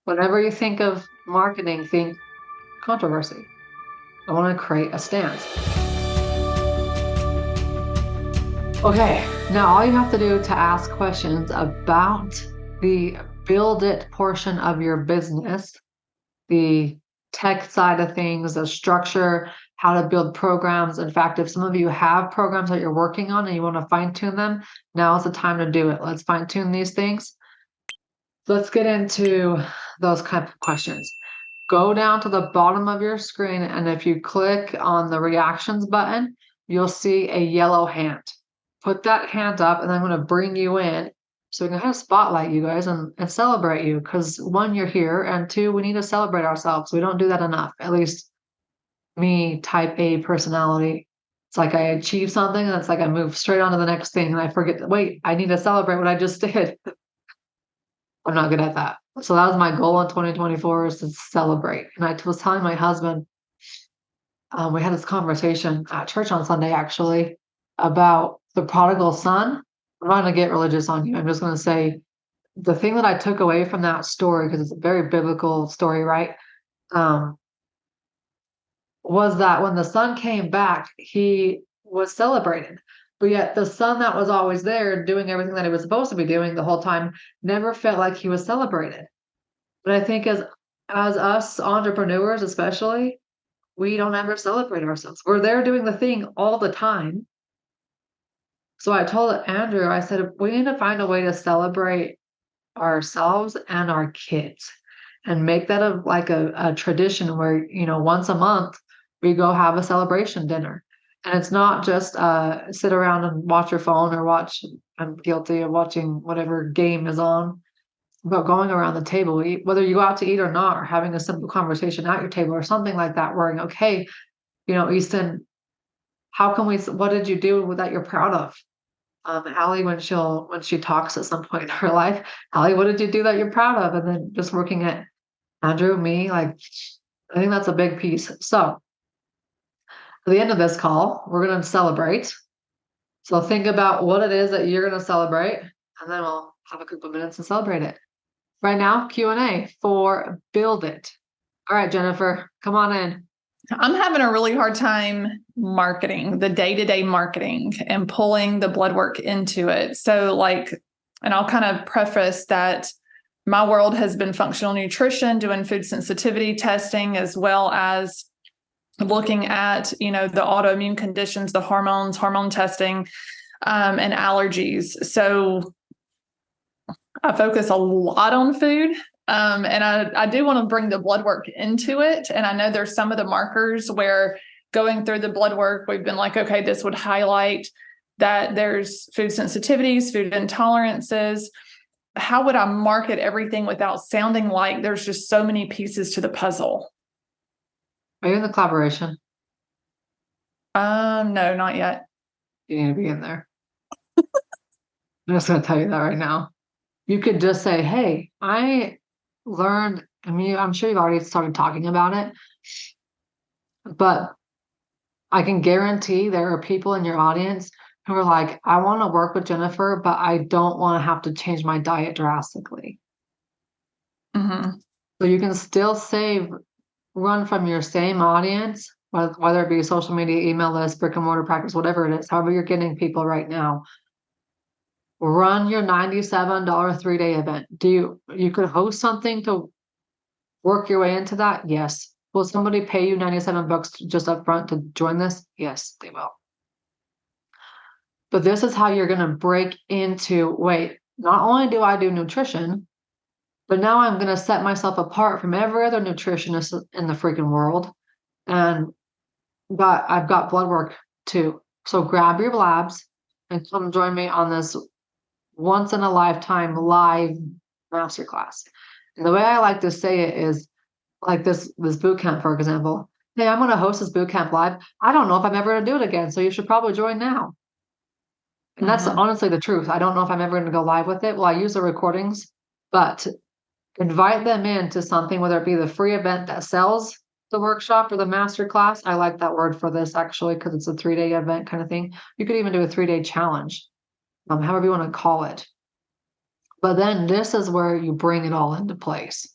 Whenever you think of marketing, think controversy. I want to create a stance. Okay, now all you have to do to ask questions about the build it portion of your business, the tech side of things, the structure, how to build programs. In fact, if some of you have programs that you're working on and you want to fine tune them, now is the time to do it. Let's fine tune these things. Let's get into those kind of questions. Go down to the bottom of your screen, and if you click on the reactions button, you'll see a yellow hand. Put that hand up, and I'm going to bring you in so we can kind of spotlight you guys and celebrate you. Because one, you're here, and two, we need to celebrate ourselves. We don't do that enough. At least me, type A personality. It's like I achieve something, and it's like I move straight on to the next thing, and I forget, wait, I need to celebrate what I just did. I'm not good at that. So that was my goal in 2024 is to celebrate. And I was telling my husband, we had this conversation at church on Sunday actually about the prodigal son. I'm not going to get religious on you. I'm just going to say the thing that I took away from that story, because it's a very biblical story, right? Was that when the son came back, he was celebrated. But yet the son that was always there doing everything that he was supposed to be doing the whole time never felt like he was celebrated. But I think as us entrepreneurs especially, we don't ever celebrate ourselves. We're there doing the thing all the time. So I told Andrew, I said, we need to find a way to celebrate ourselves and our kids and make that a tradition where, once a month we go have a celebration dinner. And it's not just sit around and watch your phone or watch, I'm guilty of watching whatever game is on, but going around the table, whether you go out to eat or not, or having a simple conversation at your table or something like that, where, okay, Easton, what did you do that you're proud of? Allie, when she talks at some point in her life, Allie, what did you do that you're proud of? And then just working at Andrew, me, like, I think that's a big piece. So at the end of this call, we're going to celebrate. So think about what it is that you're going to celebrate, and then we'll have a couple of minutes to celebrate it. Right now, Q&A for Build It. All right, Jennifer, come on in. I'm having a really hard time marketing, the day-to-day marketing and pulling the blood work into it. So and I'll kind of preface that my world has been functional nutrition, doing food sensitivity testing, as well as looking at, the autoimmune conditions, the hormone testing, and allergies. So I focus a lot on food. And I do want to bring the blood work into it. And I know there's some of the markers where going through the blood work, we've been like, okay, this would highlight that there's food sensitivities, food intolerances. How would I market everything without sounding like there's just so many pieces to the puzzle? Are you in the collaboration? No, not yet. You need to be in there. I'm just going to tell you that right now. You could just say, hey, I learned, I'm sure you've already started talking about it, but I can guarantee there are people in your audience who are like, I want to work with Jennifer, but I don't want to have to change my diet drastically. Mm-hmm. So you can still run from your same audience, whether it be social media, email list, brick and mortar practice, whatever it is, however you're getting people right now. Run your $97 3-day event. You could host something to work your way into that? Yes. Will somebody pay you $97 just up front to join this? Yes, they will. But this is how you're going to break into, wait, not only do I do nutrition, but now I'm going to set myself apart from every other nutritionist in the freaking world. And I've got blood work too. So grab your labs and come join me on this once in a lifetime live masterclass. And the way I like to say it is like this boot camp, for example. Hey, I'm going to host this boot camp live. I don't know if I'm ever going to do it again, so you should probably join now. And that's honestly the truth. I don't know if I'm ever going to go live with it. Well, I use the recordings, but invite them into something, whether it be the free event that sells the workshop or the masterclass. I like that word for this actually, because it's a 3-day event kind of thing. You could even do a 3-day challenge, however you want to call it. But then this is where you bring it all into place.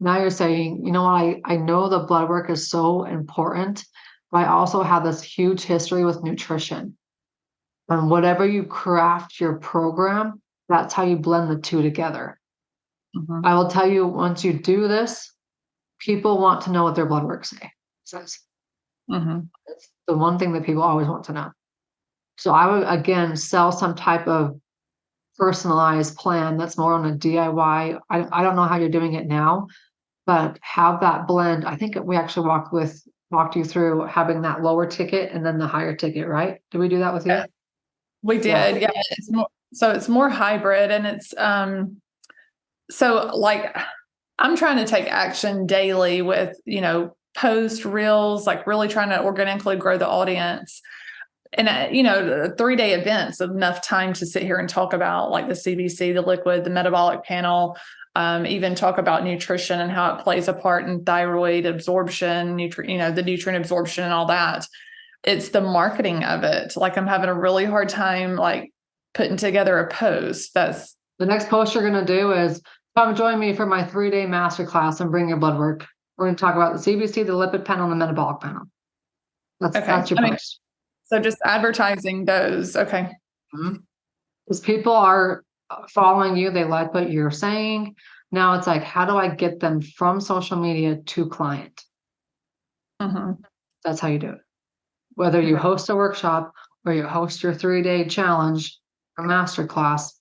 now you're saying, you know what, I know the blood work is so important, but I also have this huge history with nutrition. And whatever you craft your program, that's how you blend the two together. Mhm. I will tell you, once you do this, people want to know what their blood work says. Mhm. It's the one thing that people always want to know. So I would, again, sell some type of personalized plan that's more on a DIY. I don't know how you're doing it now, but have that blend. I think we actually walked you through having that lower ticket and then the higher ticket, right? Did we do that with you? Yeah, we Yeah. did. Yeah. It's more hybrid, and it's so like I'm trying to take action daily with, post reels, like really trying to organically grow the audience. And, 3-day events, enough time to sit here and talk about like the CBC, the liquid, the metabolic panel, even talk about nutrition and how it plays a part in thyroid absorption, the nutrient absorption and all that. It's the marketing of it. Like I'm having a really hard time, like putting together a post. That's The next post you're going to do is come join me for my 3-day masterclass and bring your blood work. We're going to talk about the CBC, the lipid panel, and the metabolic panel. okay. That's your post. So just advertising those. Okay. Because people are following you, they like what you're saying. Now it's like, how do I get them from social media to client? Mm-hmm. That's how you do it. Whether you Okay. host a workshop or you host your 3-day challenge or masterclass,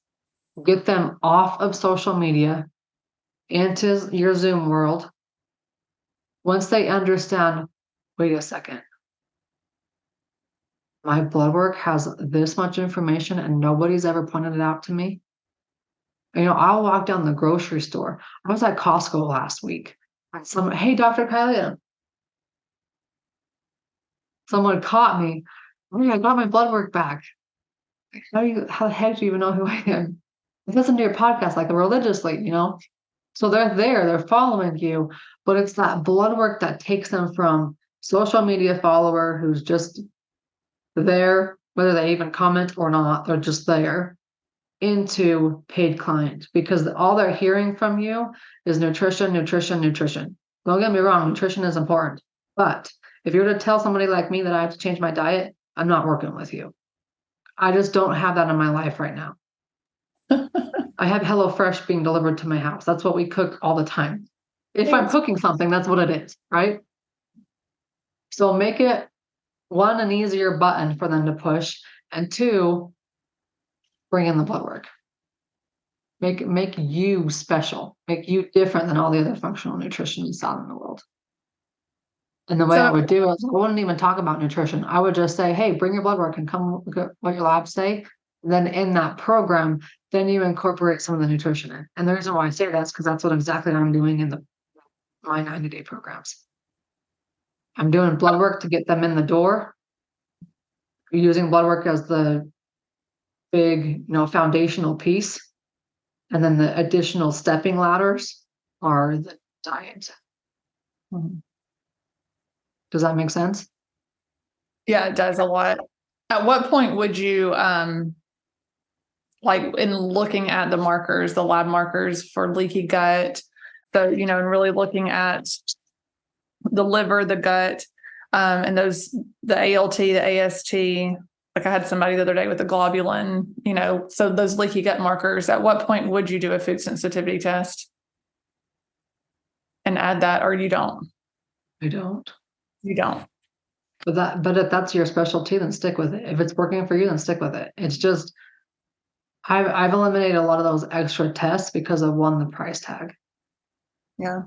get them off of social media into your Zoom world. Once they understand, wait a second, my blood work has this much information and nobody's ever pointed it out to me. I'll walk down the grocery store. I was at Costco last week and hey, Dr. Kylie, someone caught me. Oh, I got my blood work back. How the heck do you even know who I am? I listen to your podcast like religiously. So they're there, they're following you, but it's that blood work that takes them from social media follower who's just there, whether they even comment or not, they're just there, into paid client because all they're hearing from you is nutrition, nutrition, nutrition. Don't get me wrong, nutrition is important. But if you were to tell somebody like me that I have to change my diet, I'm not working with you. I just don't have that in my life right now. I have HelloFresh being delivered to my house. That's what we cook all the time. If I'm cooking something, that's what it is, right? So make it, one, an easier button for them to push, and two, bring in the blood work. Make you special, make you different than all the other functional nutritionists out in the world. And the way I would do it is I wouldn't even talk about nutrition. I would just say, hey, bring your blood work and come look at what your labs say. And then in that program, then you incorporate some of the nutrition in. And the reason why I say that is because that's what exactly I'm doing in my 90-day programs. I'm doing blood work to get them in the door, using blood work as the big, foundational piece. And then the additional stepping ladders are the diet. Mhm. Does that make sense? Yeah, it does a lot. At what point would you, like in looking at the markers, the lab markers for leaky gut, so, and really looking at the liver, the gut, and the ALT, the AST, like I had somebody the other day with a globulin, so those leaky gut markers, at what point would you do a food sensitivity test and add that, or you don't? I don't. You don't. But if that's your specialty, then stick with it. If it's working for you, then stick with it. It's just I've eliminated a lot of those extra tests because of one, the price tag. Yeah.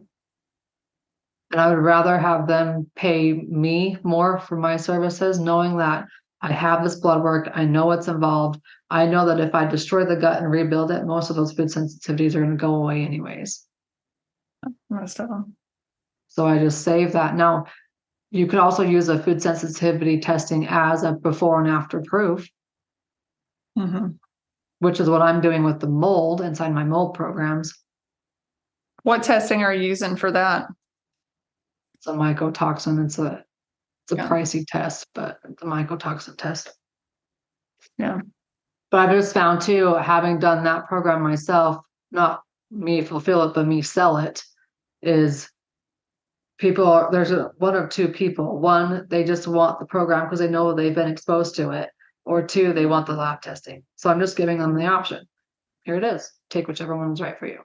And I would rather have them pay me more for my services, knowing that I have this blood work, I know what's involved. I know that if I destroy the gut and rebuild it, most of those food sensitivities are going to go away anyways. Most of them. So I just save that. Now, you could also use a food sensitivity testing as a before and after proof, which is what I'm doing with the mold inside my mold programs. What testing are you using for that? It's a mycotoxin. It's a pricey test, but it's a mycotoxin test. Yeah. But I've just found too, having done that program myself, not me fulfill it, but me sell it, is there's one or two people. One, they just want the program because they know they've been exposed to it, or two, they want the lab testing. So I'm just giving them the option. Here it is. Take whichever one is right for you.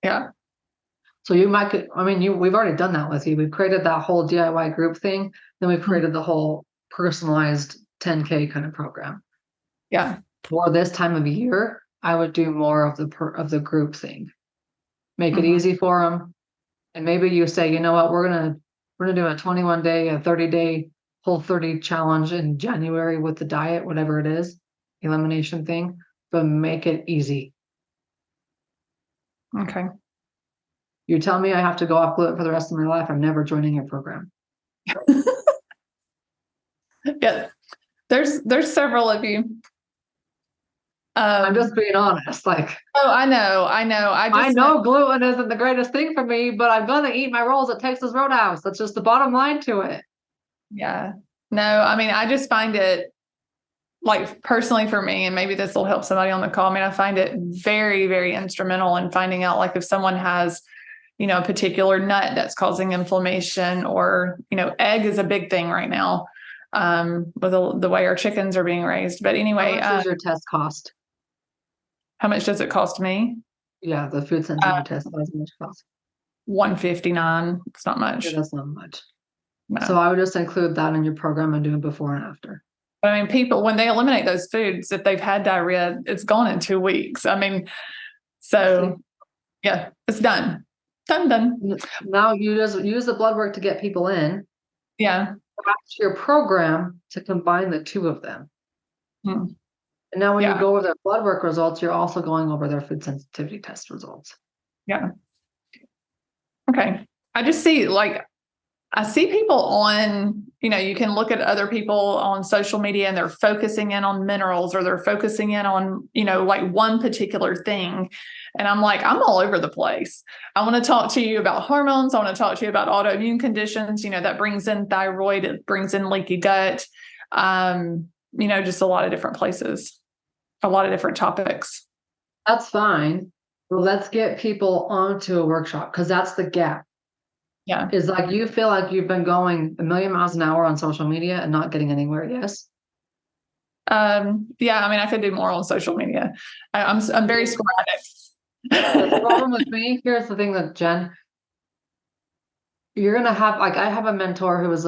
Yeah. So we've already done that with you. We've created that whole DIY group thing. Then we've created the whole personalized 10K kind of program. Yeah. For this time of year, I would do more of the group thing. Make it easy for them. And maybe you say, you know what, we're gonna do a 21-day, a 30-day Whole30 challenge in January with the diet, whatever it is, elimination thing, but make it easy. Okay. You tell me I have to go off gluten for the rest of my life, I'm never joining your program. Yeah. There's several of you. I'm just being honest. Like, oh, I know. I know gluten isn't the greatest thing for me, but I'm gonna eat my rolls at Texas Roadhouse. That's just the bottom line to it. Yeah. No, I mean, I just find it, like, personally for me, and maybe this will help somebody on the call. I mean, I find it very, very instrumental in finding out, like, if someone has, a particular nut that's causing inflammation, or, egg is a big thing right now, with the way our chickens are being raised. But anyway, how much does your test cost? How much does it cost me? Yeah, the food sensitivity test. How much cost? $159. It's not much. Yeah, that's not much. No. So I would just include that in your program and do it before and after. I mean, people, when they eliminate those foods, if they've had diarrhea, it's gone in 2 weeks. I mean, so yeah, it's done. Done. Now you just use the blood work to get people in. Yeah. Craft your program to combine the two of them. And now when you go over their blood work results, you're also going over their food sensitivity test results. Yeah. Okay. I just see, I see people on, you can look at other people on social media and they're focusing in on minerals, or they're focusing in on, like one particular thing. And I'm like, I'm all over the place. I want to talk to you about hormones. I want to talk to you about autoimmune conditions, that brings in thyroid, it brings in leaky gut, just a lot of different places, a lot of different topics. That's fine. Well, let's get people onto a workshop, because that's the gap. Yeah. Is like, you feel like you've been going a million miles an hour on social media and not getting anywhere. Yes. Yeah. I mean, I could do more on social media. I'm very sporadic. The problem with me, here's the thing that Jen, you're going to have, like, I have a mentor who is,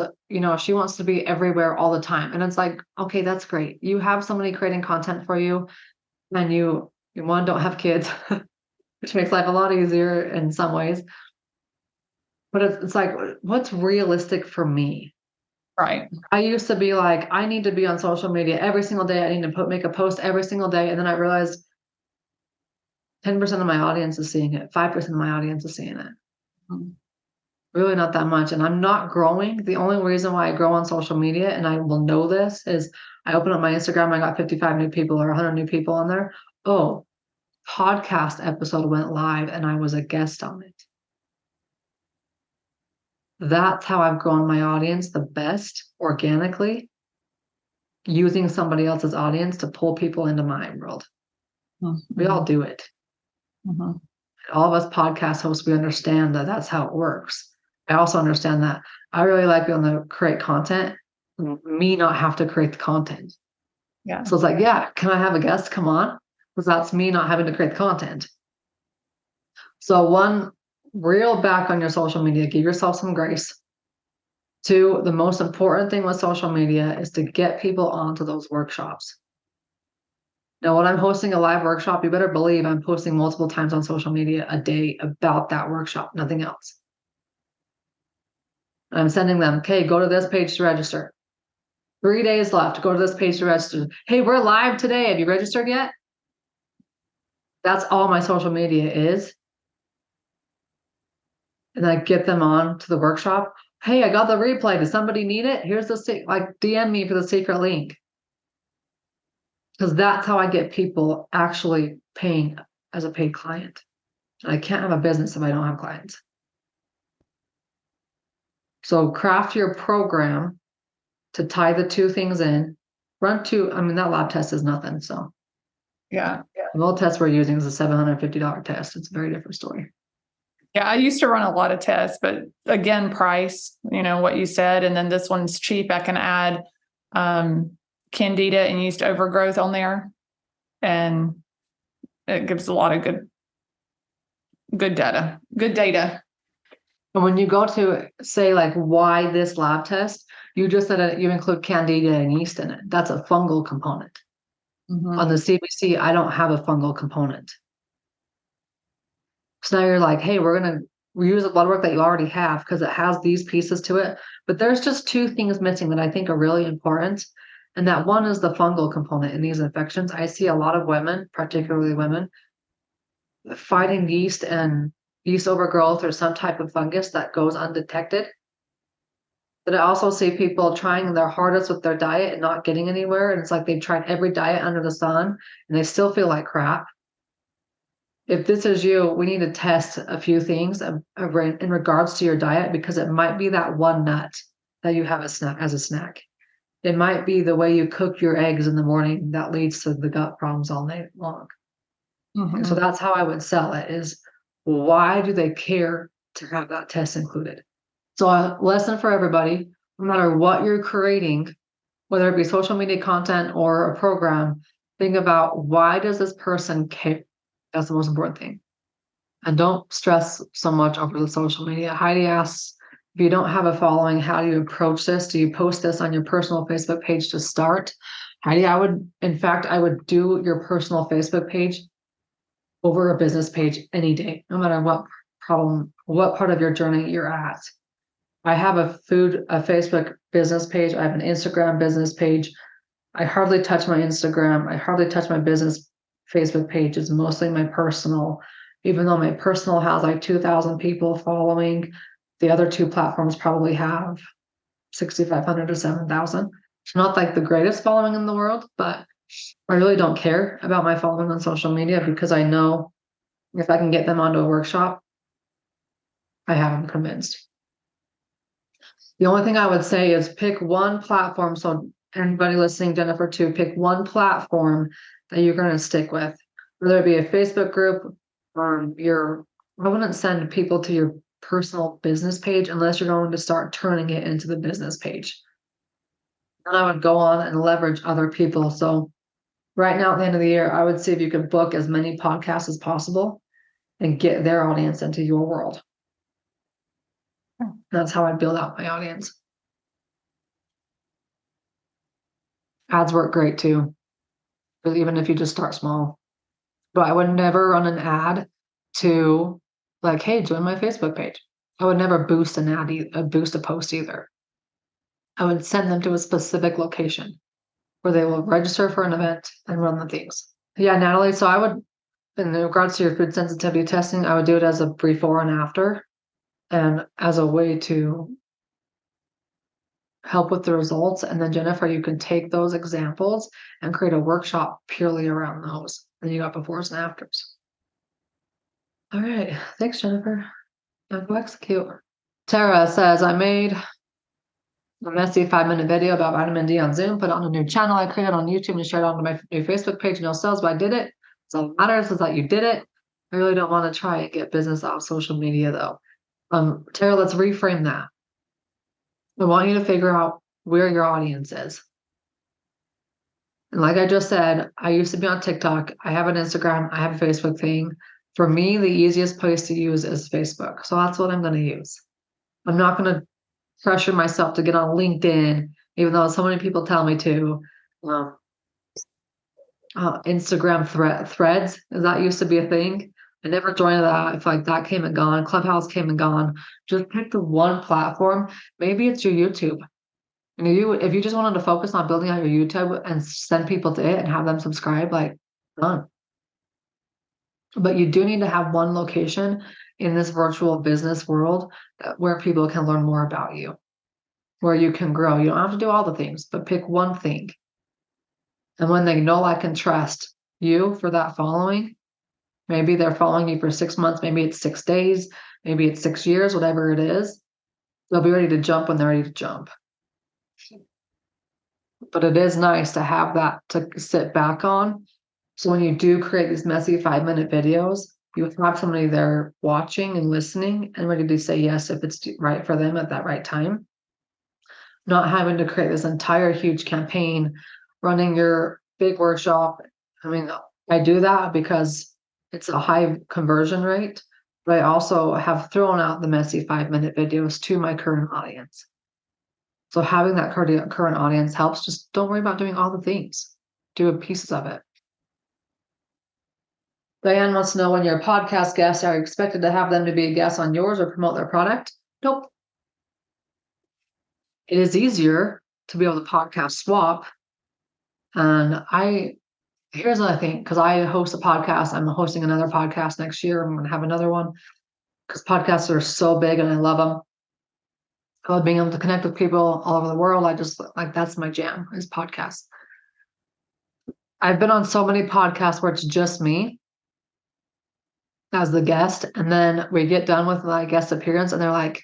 she wants to be everywhere all the time. And it's like, okay, that's great. You have somebody creating content for you, and you don't have kids, which makes life a lot easier in some ways. But it's like, what's realistic for me? Right. I used to be like, I need to be on social media every single day. I need to make a post every single day. And then I realized 10% of my audience is seeing it. 5% of my audience is seeing it. Really not that much. And I'm not growing. The only reason why I grow on social media, and I will know this, is I open up my Instagram, I got 55 new people or 100 new people on there. Oh, podcast episode went live and I was a guest on it. That's how I've grown my audience the best, organically, using somebody else's audience to pull people into my world. We all do it. All of us podcast hosts, we understand that that's how it works. I also understand that I really like being able to create content, me not have to create the content. Yeah. So it's like, yeah, can I have a guest come on? Because that's me not having to create the content. So one, reel back on your social media, give yourself some grace. Two, the most important thing with social media is to get people onto those workshops. Now, when I'm hosting a live workshop, you better believe I'm posting multiple times on social media a day about that workshop, nothing else. I'm sending them, okay, go to this page to register. 3 days left, go to this page to register. Hey, we're live today. Have you registered yet? That's all my social media is. And I get them on to the workshop. Hey, I got the replay. Does somebody need it? Here's the, DM me for the secret link. Because that's how I get people actually paying as a paid client. I can't have a business if I don't have clients. So craft your program to tie the two things in. That lab test is nothing. So yeah. the old test we're using is a $750 test. It's a very different story. Yeah, I used to run a lot of tests, but again, price, what you said, and then this one's cheap. I can add candida and yeast overgrowth on there, and it gives a lot of good data. Good data. And when you go to say like why this lab test, you just said you include candida and yeast in it. That's a fungal component. On the CBC, I don't have a fungal component. So now you're like, hey, we're going to reuse the blood work that you already have because it has these pieces to it. But there's just two things missing that I think are really important. And that one is the fungal component in these infections. I see a lot of women, particularly women, fighting yeast and yeast overgrowth or some type of fungus that goes undetected. But I also see people trying their hardest with their diet and not getting anywhere. And it's like they've tried every diet under the sun and they still feel like crap. If this is you, we need to test a few things in regards to your diet, because it might be that one nut that you have as a snack. It might be the way you cook your eggs in the morning that leads to the gut problems all night long. Mm-hmm. So that's how I would sell it, is why do they care to have that test included? So a lesson for everybody, no matter what you're creating, whether it be social media content or a program, think about, why does this person care? That's the most important thing. And don't stress so much over the social media. Heidi asks, if you don't have a following, how do you approach this? Do you post this on your personal Facebook page to start? Heidi, I would do your personal Facebook page over a business page any day, no matter what part of your journey you're at. I have a Facebook business page. I have an Instagram business page. I hardly touch my Instagram. I hardly touch my business Facebook page. It's mostly my personal, even though my personal has like 2,000 people following. The other two platforms probably have 6,500 to 7,000. It's not like the greatest following in the world, but I really don't care about my following on social media, because I know if I can get them onto a workshop, I have them convinced. The only thing I would say is pick one platform. So anybody listening, Jennifer, too, pick one platform that you're going to stick with, whether it be a Facebook group or I wouldn't send people to your personal business page unless you're going to start turning it into the business page. And I would go on and leverage other people. So right now at the end of the year, I would see if you could book as many podcasts as possible and get their audience into your world. That's how I build out my audience. Ads work great too, even if you just start small. But I would never run an ad to like, hey, join my Facebook page. I would never boost an ad, boost a post either. I would send them to a specific location where they will register for an event and run the things. Yeah, Natalie. So I would, in regards to your food sensitivity testing, I would do it as a before and after, and as a way to help with the results. And then Jennifer, you can take those examples and create a workshop purely around those. And you got befores and afters. All right. Thanks, Jennifer. Now go execute. Tara says, I made a messy 5-minute video about vitamin D on Zoom, put it on a new channel I created on YouTube and shared it onto my new Facebook page. No sales, but I did it. So what matters is that you did it. I really don't want to try and get business off social media though. Tara, let's reframe that. I want you to figure out where your audience is. And like I just said, I used to be on TikTok. I have an Instagram. I have a Facebook thing. For me, the easiest place to use is Facebook. So that's what I'm going to use. I'm not going to pressure myself to get on LinkedIn, even though so many people tell me to. Instagram threads, that used to be a thing. I never joined that. I feel like that came and gone. Clubhouse came and gone. Just pick the one platform. Maybe it's your YouTube. And if you just wanted to focus on building out your YouTube and send people to it and have them subscribe, like, done. But you do need to have one location in this virtual business world where people can learn more about you, where you can grow. You don't have to do all the things, but pick one thing. And when they know, like, and trust you for that following, maybe they're following you for 6 months, maybe it's 6 days, maybe it's 6 years, whatever it is, they'll be ready to jump when they're ready to jump. But it is nice to have that to sit back on. So when you do create these messy 5-minute videos, You have somebody there watching and listening and ready to say yes if it's right for them at that right time. Not having to create this entire huge campaign, running your big workshop. I mean, I do that because it's a high conversion rate, but I also have thrown out the messy 5-minute videos to my current audience. So having that current audience helps. Just don't worry about doing all the things. Do pieces of it. Diane wants to know, when you're a podcast guest, are you expected to have them to be a guest on yours or promote their product? Nope. It is easier to be able to podcast swap. And here's what I think, because I host a podcast. I'm hosting another podcast next year. I'm going to have another one because podcasts are so big and I love them. I love being able to connect with people all over the world. I just like, that's my jam, is podcasts. I've been on so many podcasts where it's just me as the guest, and then we get done with my guest appearance and they're like,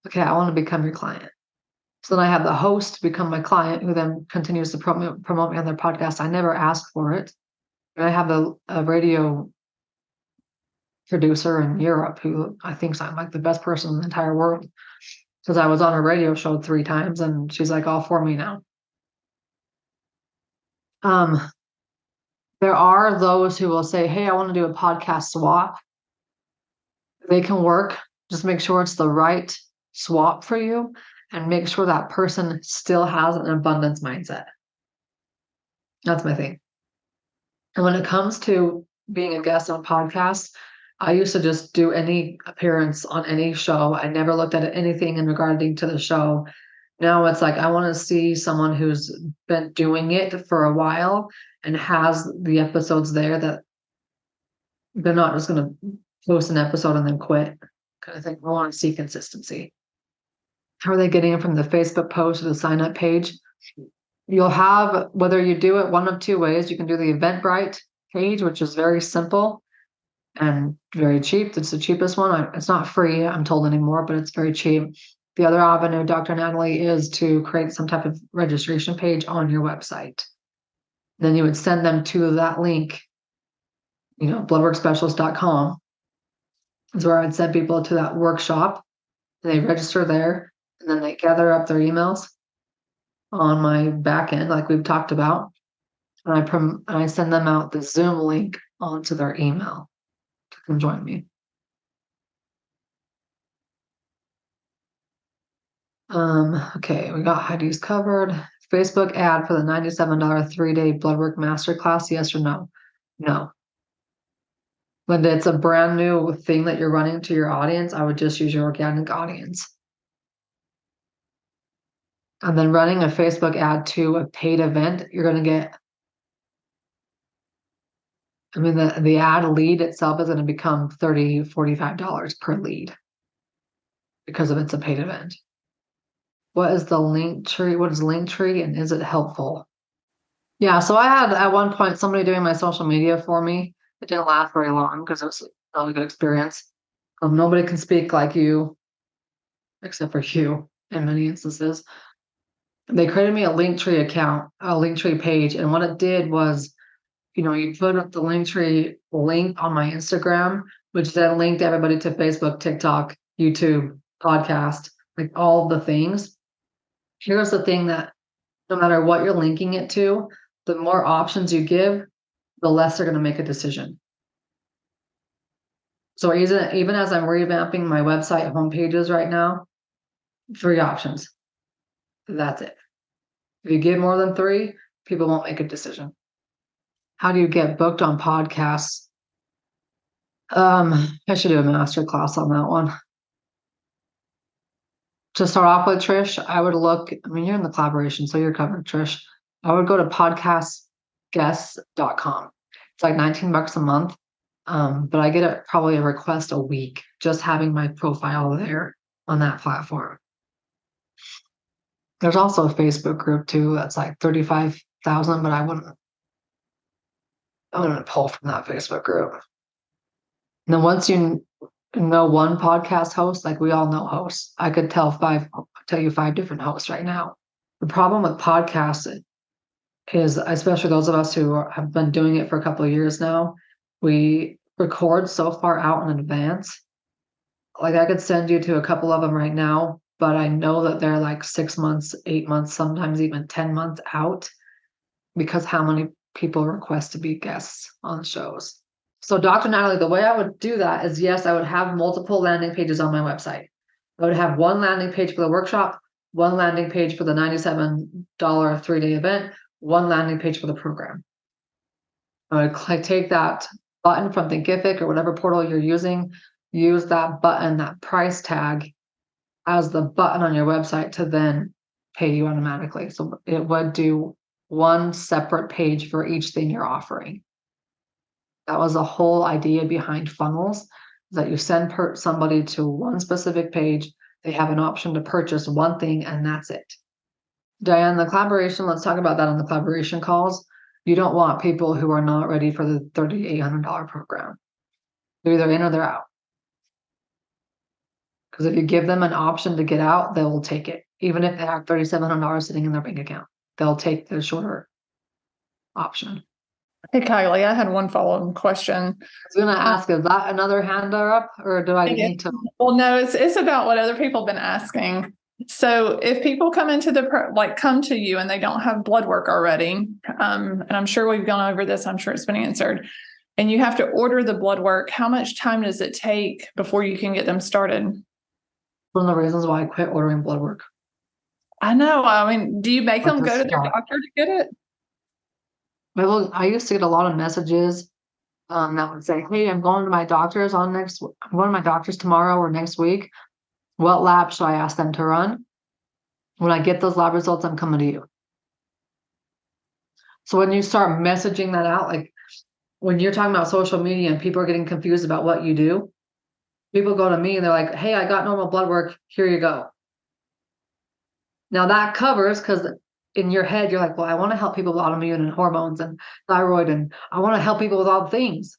okay, I want to become your client. So then I have the host become my client, who then continues to promote me on their podcast. I never asked for it. And I have a radio producer in Europe who I think I'm like the best person in the entire world, because I was on her radio show 3 times and she's like all for me now. There are those who will say, hey, I want to do a podcast swap. They can work. Just make sure it's the right swap for you and make sure that person still has an abundance mindset. That's my thing. And when it comes to being a guest on podcasts, I used to just do any appearance on any show. I never looked at anything in regarding to the show. Now it's like, I want to see someone who's been doing it for a while and has the episodes there, that they're not just going to post an episode and then quit kind of thing. I want to see consistency. How are they getting it from the Facebook post or the sign up page? You'll have, whether you do it one of 2 ways, you can do the Eventbrite page, which is very simple and very cheap. It's the cheapest one. It's not free, I'm told, anymore, but it's very cheap. The other avenue, Dr. Natalie, is to create some type of registration page on your website. Then you would send them to that link, bloodworkspecialist.com is where I would send people to that workshop. They register there, and then they gather up their emails on my back end, like we've talked about, and I send them out the Zoom link onto their email to come join me. Okay, we got Heidi's covered. Facebook ad for the $97 3-day bloodwork masterclass, yes or no? No. When it's a brand new thing that you're running to your audience, I would just use your organic audience. And then running a Facebook ad to a paid event, you're going to get, the ad lead itself is going to become $30, $45 per lead because it's a paid event. What is the Linktree? What is Linktree, and is it helpful? Yeah, so I had at one point somebody doing my social media for me. It didn't last very long because it was not a good experience. Nobody can speak like you, except for you in many instances. They created me a Linktree account, a Linktree page, and what it did was, you put up the Linktree link on my Instagram, which then linked everybody to Facebook, TikTok, YouTube, podcast, like all the things. Here's the thing, that no matter what you're linking it to, the more options you give, the less they're going to make a decision. So even as I'm revamping my website homepages right now, 3 options. That's it. If you give more than 3, people won't make a decision. How do you get booked on podcasts? I should do a masterclass on that one. To start off with, Trish, I would look, you're in the collaboration, so you're covered, Trish. I would go to podcastguests.com. It's like $19 a month. But I get probably a request a week just having my profile there on that platform. There's also a Facebook group too that's like 35,000, but I wouldn't pull from that Facebook group. And then once you know one podcast host, like we all know hosts, I could tell you 5 different hosts right now. The problem with podcasts is, especially those of us who have been doing it for a couple of years now, we record so far out in advance. Like I could send you to a couple of them right now, but I know that they're like 6 months, 8 months, sometimes even 10 months out because how many people request to be guests on shows. So Dr. Natalie, the way I would do that is yes, I would have multiple landing pages on my website. I would have one landing page for the workshop, one landing page for the $97 3-day event, one landing page for the program. I would take that button from Thinkific or whatever portal you're using, use that button, that price tag as the button on your website to then pay you automatically. So it would do one separate page for each thing you're offering. That was the whole idea behind funnels, that you send somebody to one specific page. They have an option to purchase one thing and that's it. Diane, the collaboration, let's talk about that on the collaboration calls. You don't want people who are not ready for the $3,800 program. They're either in or they're out. Because if you give them an option to get out, they will take it. Even if they have $3,700 sitting in their bank account, they'll take the shorter option. Hey, Kylie, I had one follow-up question. I was going to ask, is that another hand up or do I need to? Well, no, it's about what other people have been asking. So if people come into come to you and they don't have blood work already, and I'm sure we've gone over this, I'm sure it's been answered, and you have to order the blood work, how much time does it take before you can get them started? One of the reasons why I quit ordering blood work. I know. I mean, do you make them go to their doctor to get it? Well, I used to get a lot of messages that would say, hey, I'm going to my doctor's tomorrow or next week. What lab should I ask them to run? When I get those lab results, I'm coming to you. So when you start messaging that out, like when you're talking about social media and people are getting confused about what you do, people go to me and they're like, hey, I got normal blood work. Here you go. Now that covers, because in your head, you're like, well, I want to help people with autoimmune and hormones and thyroid, and I want to help people with all things.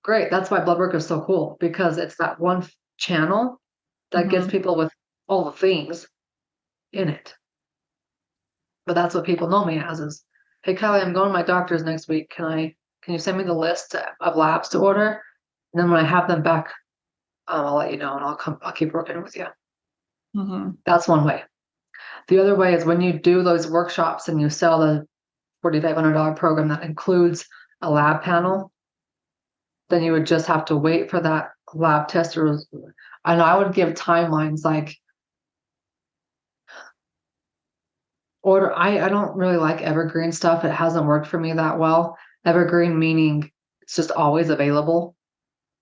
Great. That's why blood work is so cool, because it's that one channel that gets people with all the things in it. But that's what people know me as is, hey, Kylie, I'm going to my doctor's next week. Can you send me the list of labs to order? And then when I have them back, I'll let you know and I'll keep working with you. That's one way. The other way is when you do those workshops and you sell the $4,500 program that includes a lab panel, then you would just have to wait for that lab test. And I would give timelines like I don't really like evergreen stuff. It hasn't worked for me that well. Evergreen meaning it's just always available.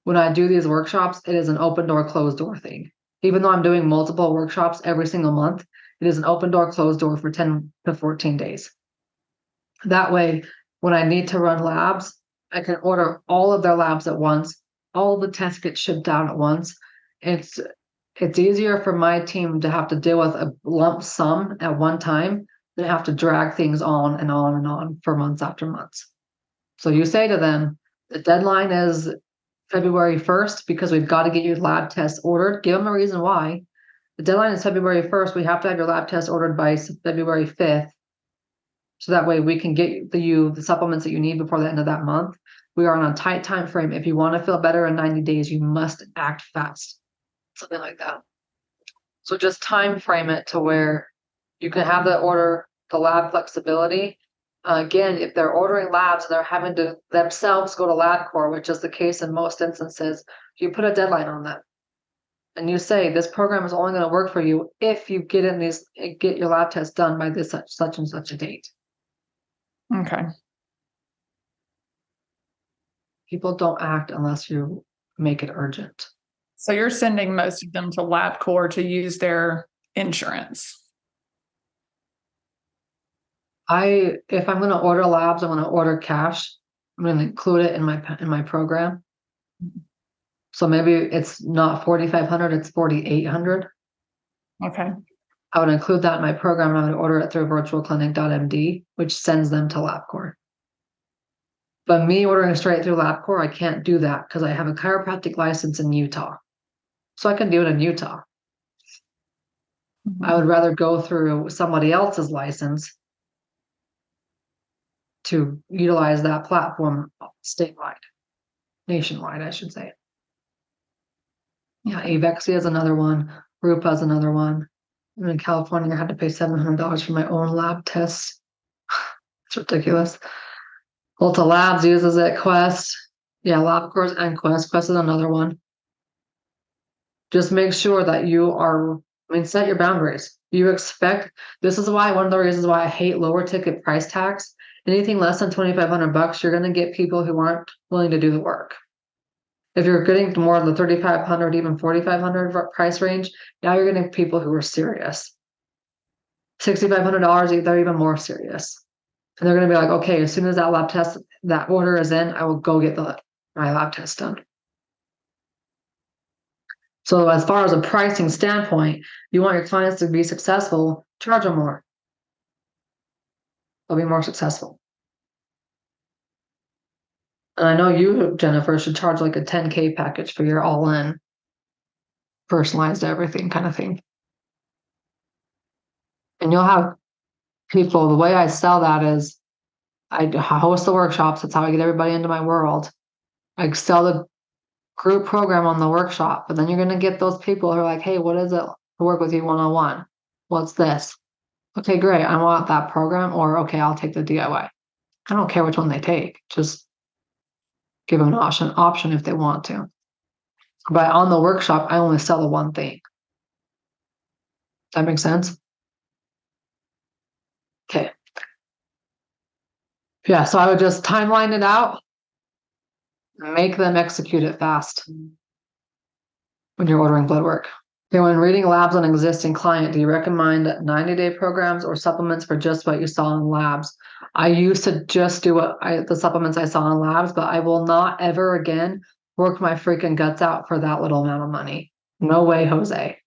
When I do these workshops, it is an open door, closed door thing. Even though I'm doing multiple workshops every single month, it is an open door, closed door for 10 to 14 days. That way, when I need to run labs, I can order all of their labs at once. All the tests get shipped out at once. It's easier for my team to have to deal with a lump sum at one time than have to drag things on and on and on for months after months. So you say to them, the deadline is February 1st because we've got to get your lab tests ordered. Give them a reason why. The deadline is February 1st. We have to have your lab test ordered by February 5th. So that way we can get you the supplements that you need before the end of that month. We are on a tight time frame. If you want to feel better in 90 days, you must act fast. Something like that. So just time frame it to where you can have the lab flexibility. Again, if they're ordering labs and they're having to themselves go to LabCorp, which is the case in most instances, you put a deadline on them. And you say, this program is only going to work for you if you get your lab test done by this such and such a date. Okay. People don't act unless you make it urgent. So you're sending most of them to LabCorp to use their insurance. If I'm going to order labs, I'm going to order cash. I'm going to include it in my program. So maybe it's not $4,500, it's $4,800. Okay. I would include that in my program and I would order it through virtualclinic.md, which sends them to LabCorp. But me ordering straight through LabCorp, I can't do that because I have a chiropractic license in Utah. So I can do it in Utah. I would rather go through somebody else's license to utilize that platform statewide. nationwide, I should say. Yeah, Avexia is another one. Rupa is another one. And in California, I had to pay $700 for my own lab tests. It's ridiculous. Ulta Labs uses it. Quest. Yeah, LabCorp and Quest. Quest is another one. Just make sure that you are, set your boundaries. You expect, this is why, one of the reasons why I hate lower ticket price tags. Anything less than $2,500, you're going to get people who aren't willing to do the work. If you're getting to more of the $3,500, even $4,500 price range, now you're getting people who are serious. $6,500, they're even more serious. And they're going to be like, okay, as soon as that lab test, that order is in, I will go get my lab test done. So as far as a pricing standpoint, you want your clients to be successful, charge them more. They'll be more successful. And I know you, Jennifer, should charge like a 10K package for your all-in, personalized everything kind of thing. And you'll have people, the way I sell that is I host the workshops. That's how I get everybody into my world. I sell the group program on the workshop, but then you're going to get those people who are like, hey, what is it to work with you one-on-one? What's this? Okay, great. I want that program, or okay, I'll take the DIY. I don't care which one they take. Just give them an option if they want to. But on the workshop, I only sell the one thing. That makes sense? Okay. Yeah, so I would just timeline it out, make them execute it fast when you're ordering blood work. Okay, when reading labs on an existing client, do you recommend 90-day programs or supplements for just what you saw in labs? I used to just do the supplements I saw in labs, but I will not ever again work my freaking guts out for that little amount of money. No way, Jose.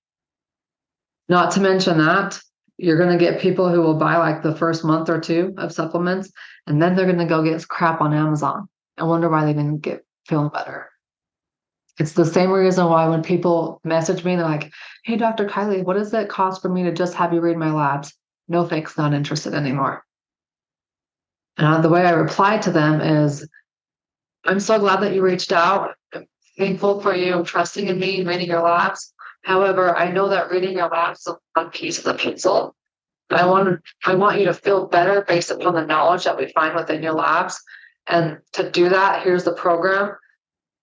Not to mention that you're going to get people who will buy like the first month or two of supplements, and then they're going to go get crap on Amazon and wonder why they didn't get feeling better. It's the same reason why when people message me, they're like, hey, Dr. Kylie, what does it cost for me to just have you read my labs? No thanks, not interested anymore. And the way I reply to them is, I'm so glad that you reached out. I'm thankful for you trusting in me and reading your labs. However, I know that reading your labs is one piece of the puzzle. I want you to feel better based upon the knowledge that we find within your labs. And to do that, here's the program.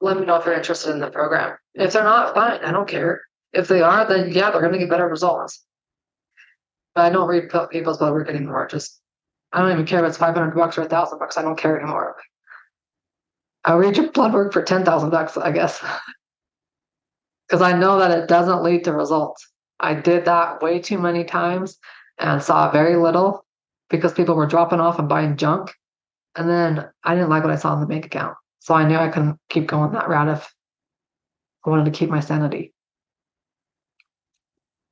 Let me know if you're interested in the program. If they're not, fine, I don't care. If they are, then yeah, they're going to get better results. But I don't read people's blood work anymore. I don't even care if it's $500 or $1,000. I don't care anymore. I'll read your blood work for $10,000, I guess. Because I know that it doesn't lead to results. I did that way too many times and saw very little because people were dropping off and buying junk. And then I didn't like what I saw in the bank account. So I knew I couldn't keep going that route if I wanted to keep my sanity.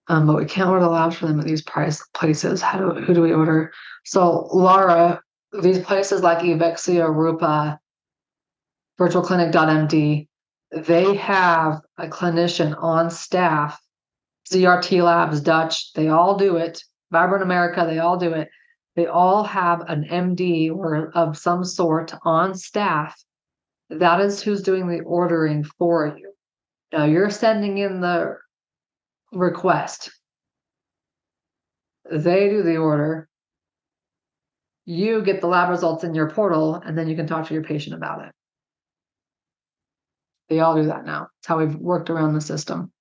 But we can't order labs for them at these price places. Who do we order? So Laura, these places like Evexia, Rupa, virtualclinic.md, they have a clinician on staff. ZRT Labs, Dutch, they all do it. Vibrant America, they all do it. They all have an MD or of some sort on staff. That is who's doing the ordering for you. Now you're sending in the request. They do the order. You get the lab results in your portal, and then you can talk to your patient about it. They all do that now. It's how we've worked around the system.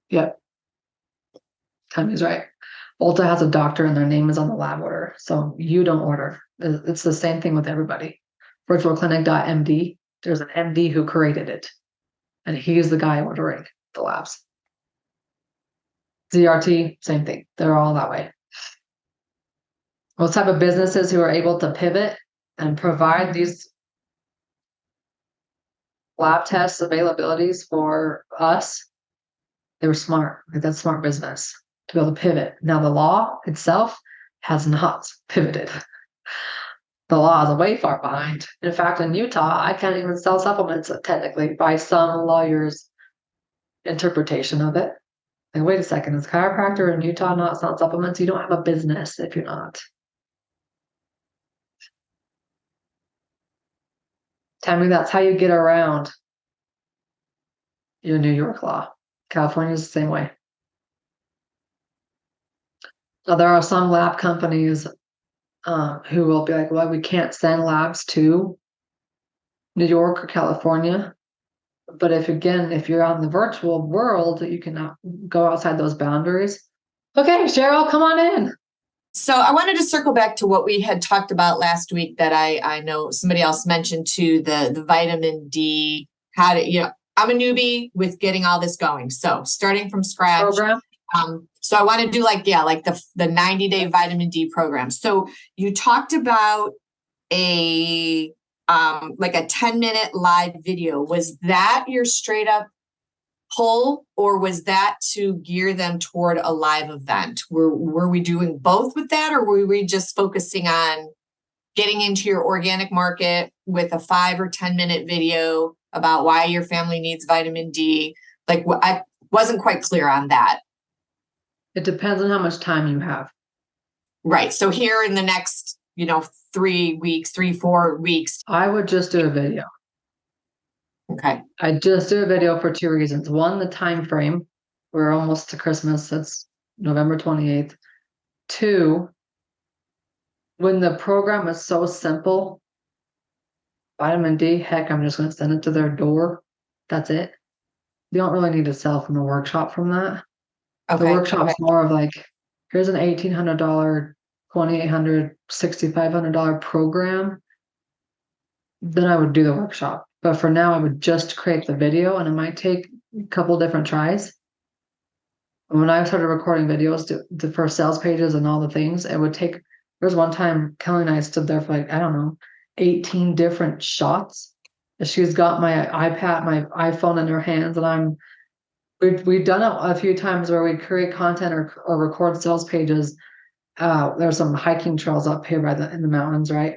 Yep. Tammy's right. Ulta has a doctor and their name is on the lab order. So you don't order. It's the same thing with everybody. Virtualclinic.md, there's an MD who created it. And he's the guy ordering the labs. ZRT, same thing. They're all that way. Most type of businesses who are able to pivot and provide these lab tests availabilities for us, they were smart. That's smart business to be able to pivot. Now the law itself has not pivoted. The law is way far behind. In fact, in Utah, I can't even sell supplements technically by some lawyer's interpretation of it. Like, wait a second, is chiropractor in Utah not selling supplements? You don't have a business if you're not. Tammy, that's how you get around your New York law. California is the same way. Now, there are some lab companies who will be like, well, we can't send labs to New York or California. But if you're out in the virtual world, you can go outside those boundaries. Okay, Cheryl, come on in. So I wanted to circle back to what we had talked about last week that I know somebody else mentioned too, the vitamin D, how to, I'm a newbie with getting all this going. So starting from scratch. Program. So I want to do like the 90-day vitamin D program. So you talked about a 10-minute live video. Was that your straight up pull, or was that to gear them toward a live event? Were we doing both with that, or were we just focusing on getting into your organic market with a 5 or 10-minute video about why your family needs vitamin D? Like, I wasn't quite clear on that. It depends on how much time you have. Right. So here in the next, 4 weeks. I would just do a video. Okay. I just do a video for 2 reasons. One, the time frame. We're almost to Christmas. It's November 28th. 2, when the program is so simple, vitamin D, heck, I'm just going to send it to their door. That's it. You don't really need to sell from a workshop from that. Okay. The workshop's more of like, here's an $1,800, $2,800, $6,500 program. Then I would do the workshop. But for now, I would just create the video, and it might take a couple different tries. When I started recording videos for sales pages and all the things, it would take. There was one time Kelly and I stood there for 18 different shots. She's got my iPad, my iPhone in her hands, and we've done it a few times where we create content or record sales pages. There's some hiking trails up here in the mountains, right?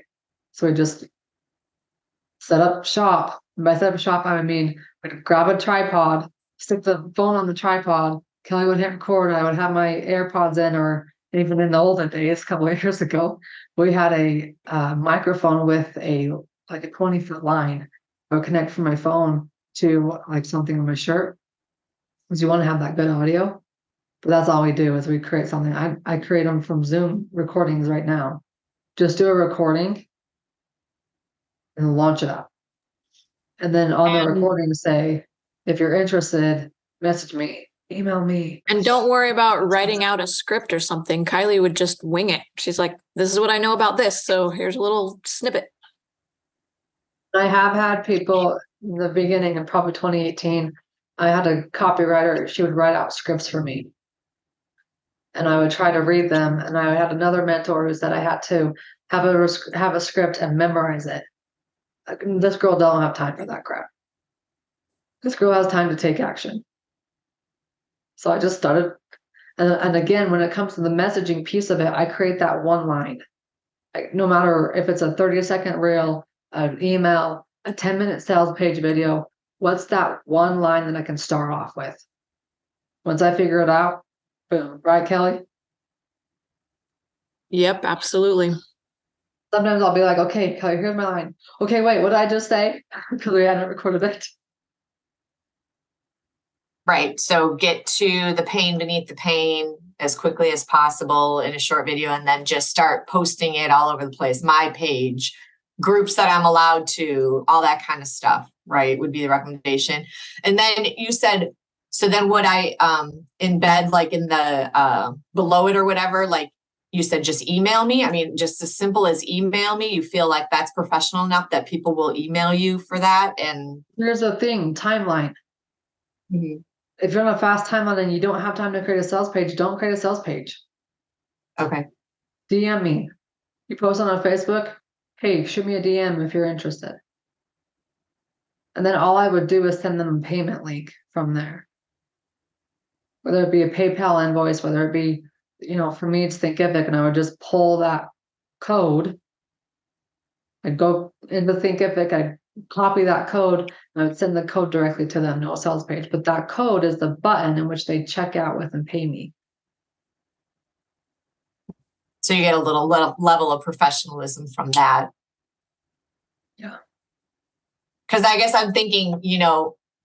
So we just set up shop. And by set up shop, I mean we'd grab a tripod, stick the phone on the tripod. Kelly would hit record. I would have my AirPods in, or even in the olden days, a couple of years ago, we had a microphone with a 20-foot line. I would connect from my phone to something on my shirt, because you want to have that good audio. But that's all we do is we create something. I create them from Zoom recordings right now. Just do a recording and launch it up. And then on the recording say, if you're interested, message me, email me. And don't worry about writing out a script or something. Kylie would just wing it. She's like, this is what I know about this. So here's a little snippet. I have had people in the beginning of probably 2018. I had a copywriter. She would write out scripts for me, and I would try to read them. And I had another mentor who said I had to have a script and memorize it. This girl don't have time for that crap. This girl has time to take action. So I just started. And again, when it comes to the messaging piece of it, I create that one line. No matter if it's a 30-second reel, an email, a 10-minute sales page video, what's that one line that I can start off with? Once I figure it out, boom. Right, Kelly? Yep, absolutely. Sometimes I'll be like, okay, Kelly, here's my line. Okay, wait, what did I just say? Because we hadn't recorded it. Right. So get to the pain beneath the pain as quickly as possible in a short video, and then just start posting it all over the place. My page, groups that I'm allowed to, all that kind of stuff, right, would be the recommendation. And then you said, so then would I embed in the below it or whatever, you said just email me? I mean, just as simple as email me. You feel like that's professional enough that people will email you for that? And here's the thing, timeline. Mm-hmm. If you're on a fast timeline and you don't have time to create a sales page, don't create a sales page. Okay. DM me. You post on Facebook, hey, shoot me a DM if you're interested. And then all I would do is send them a payment link from there. Whether it be a PayPal invoice, whether it be, for me, it's Thinkific, and I would just pull that code. I'd go into Thinkific, I'd copy that code, and I would send the code directly to them, no sales page. But that code is the button in which they check out with and pay me. So you get a little level of professionalism from that. Yeah. Because I guess I'm thinking,